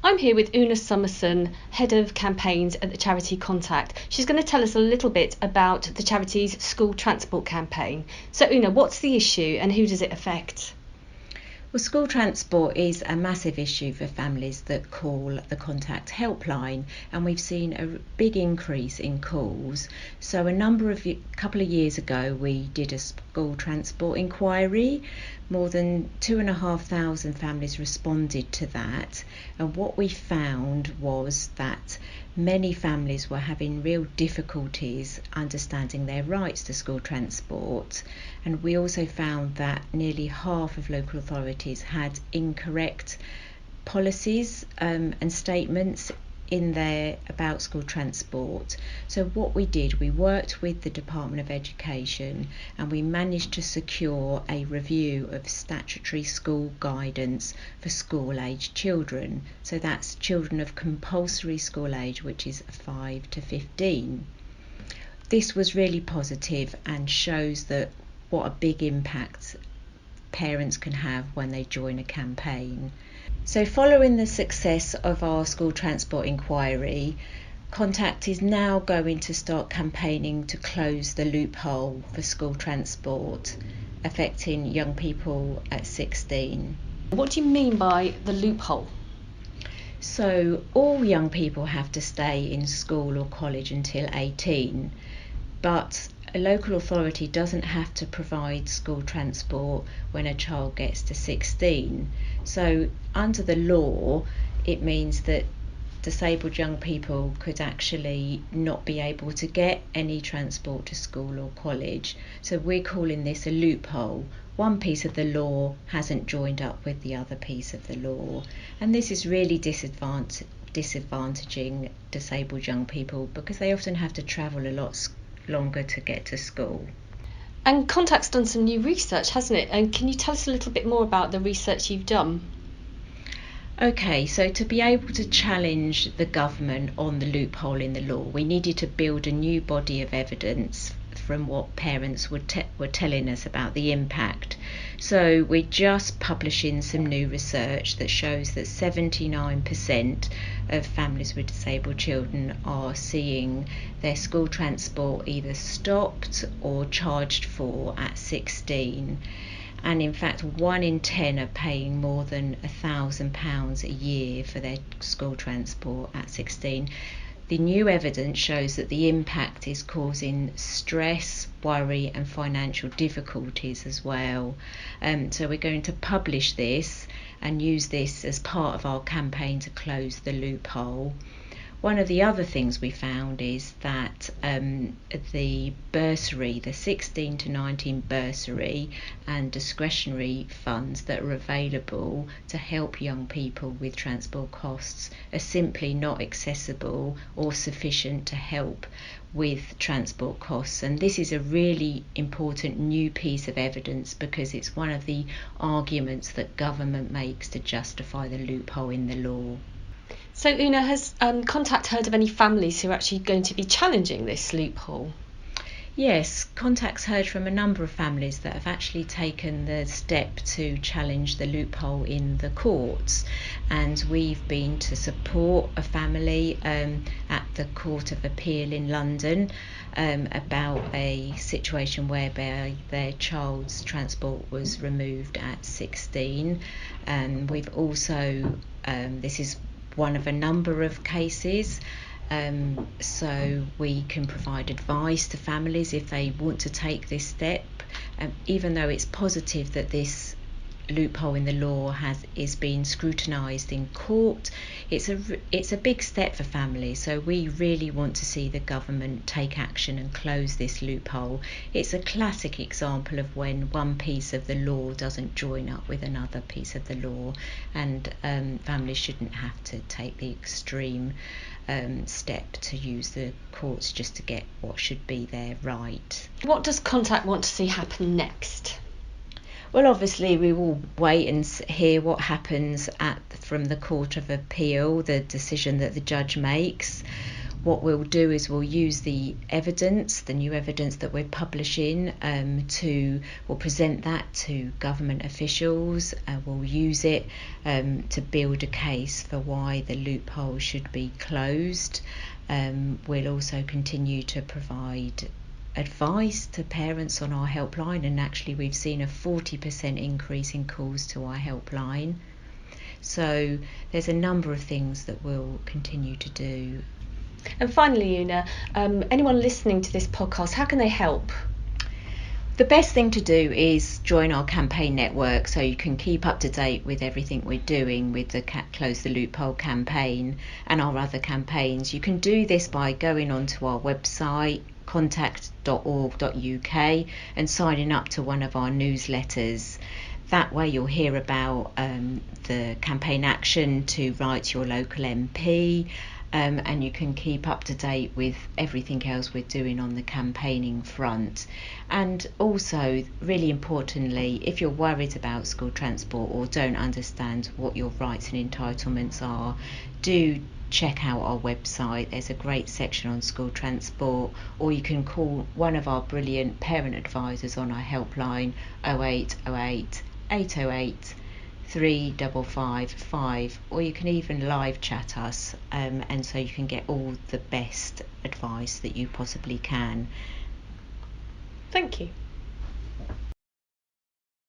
I'm here with Una Summerson, Head of Campaigns at the charity Contact. She's going to tell us a little bit about the charity's school transport campaign. So Una, what's the issue and who does it affect? Well, school transport is a massive issue for families that call the Contact helpline, and we've seen a big increase in calls. So couple of years ago, we did a school transport inquiry. More than 2,500 families responded to that, and what we found was that many families were having real difficulties understanding their rights to school transport, and we also found that nearly half of local authorities had incorrect policies and statements in there about school transport. So what we did, we worked with the Department of Education and we managed to secure a review of statutory school guidance for school age children. So that's children of compulsory school age, which is 5 to 15. This was really positive and shows that what a big impact parents can have when they join a campaign. So following the success of our school transport inquiry, Contact is now going to start campaigning to close the loophole for school transport affecting young people at 16. What do you mean by the loophole? So all young people have to stay in school or college until 18, but a local authority doesn't have to provide school transport when a child gets to 16. So under the law, it means that disabled young people could actually not be able to get any transport to school or college. So we're calling this a loophole. One piece of the law hasn't joined up with the other piece of the law, and this is really disadvantaging disabled young people because they often have to travel a lot longer to get to school. And Contact's done some new research, hasn't it? And can you tell us a little bit more about the research you've done? Okay, so to be able to challenge the government on the loophole in the law, we needed to build a new body of evidence from what parents were telling us about the impact. So we're just publishing some new research that shows that 79% of families with disabled children are seeing their school transport either stopped or charged for at 16. And in fact 1 in 10 are paying more than £1,000 a year for their school transport at 16. The new evidence shows that the impact is causing stress, worry and financial difficulties as well. So we're going to publish this and use this as part of our campaign to close the loophole. One of the other things we found is that the bursary, the 16 to 19 bursary and discretionary funds that are available to help young people with transport costs are simply not accessible or sufficient to help with transport costs. And this is a really important new piece of evidence because it's one of the arguments that government makes to justify the loophole in the law. So Una, has Contact heard of any families who are actually going to be challenging this loophole? Yes, Contact's heard from a number of families that have actually taken the step to challenge the loophole in the courts, and we've been to support a family at the Court of Appeal in London about a situation whereby their child's transport was removed at 16. And we've also, this is one of a number of cases, so we can provide advice to families if they want to take this step. Even though it's positive that this loophole in the law is being scrutinised in court, it's a big step for families, so we really want to see the government take action and close this loophole. It's a classic example of when one piece of the law doesn't join up with another piece of the law, and families shouldn't have to take the extreme step to use the courts just to get what should be their right. What does Contact want to see happen next? Well, obviously we will wait and hear what happens from the Court of Appeal, the decision that the judge makes. What we'll do is we'll use the evidence, the new evidence that we're publishing, we'll present that to government officials. We'll use it to build a case for why the loophole should be closed. We'll also continue to provide advice to parents on our helpline, and actually we've seen a 40% increase in calls to our helpline. So there's a number of things that we'll continue to do. And finally, Una, anyone listening to this podcast, how can they help? The best thing to do is join our campaign network so you can keep up to date with everything we're doing with the Close the Loophole campaign and our other campaigns. You can do this by going onto our website, contact.org.uk, and signing up to one of our newsletters. That way you'll hear about the campaign action to write to your local MP, and you can keep up to date with everything else we're doing on the campaigning front. And also, really importantly, if you're worried about school transport or don't understand what your rights and entitlements are, do check out our website. There's a great section on school transport, or you can call one of our brilliant parent advisors on our helpline 0808 808 3555, or you can even live chat us, and so you can get all the best advice that you possibly can. Thank you.